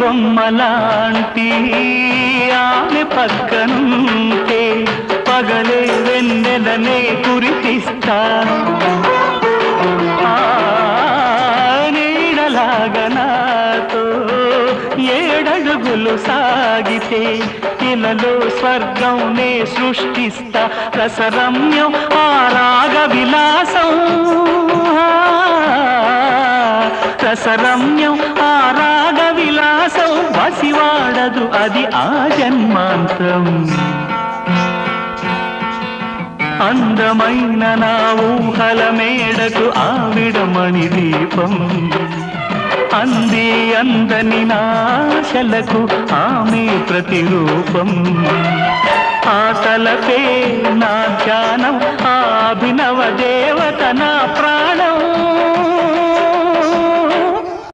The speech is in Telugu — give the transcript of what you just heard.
బొమ్మలాంటి ఆమె పక్కనుంటే పగలే వెన్నెలనే కురిపిస్తా నీడలాగా నాతో ఏడడుగులు సాగితే ఇలలో స్వర్గంనే సృష్టిస్తా రసరమ్యం ఆ రాగ విలాసం రసరమ్యం ఆ రాగ విలాసం వసివాడదు అది ఆ జన్మాంతం అందమైన నా ఊహల మేడకు ఆవిడమణి దీపం అంది అందని నాశలకు ఆమె ప్రతిరూపం ఆ తలపే నా ధ్యానం ఆ అభినవ దేవత నా ప్రాణం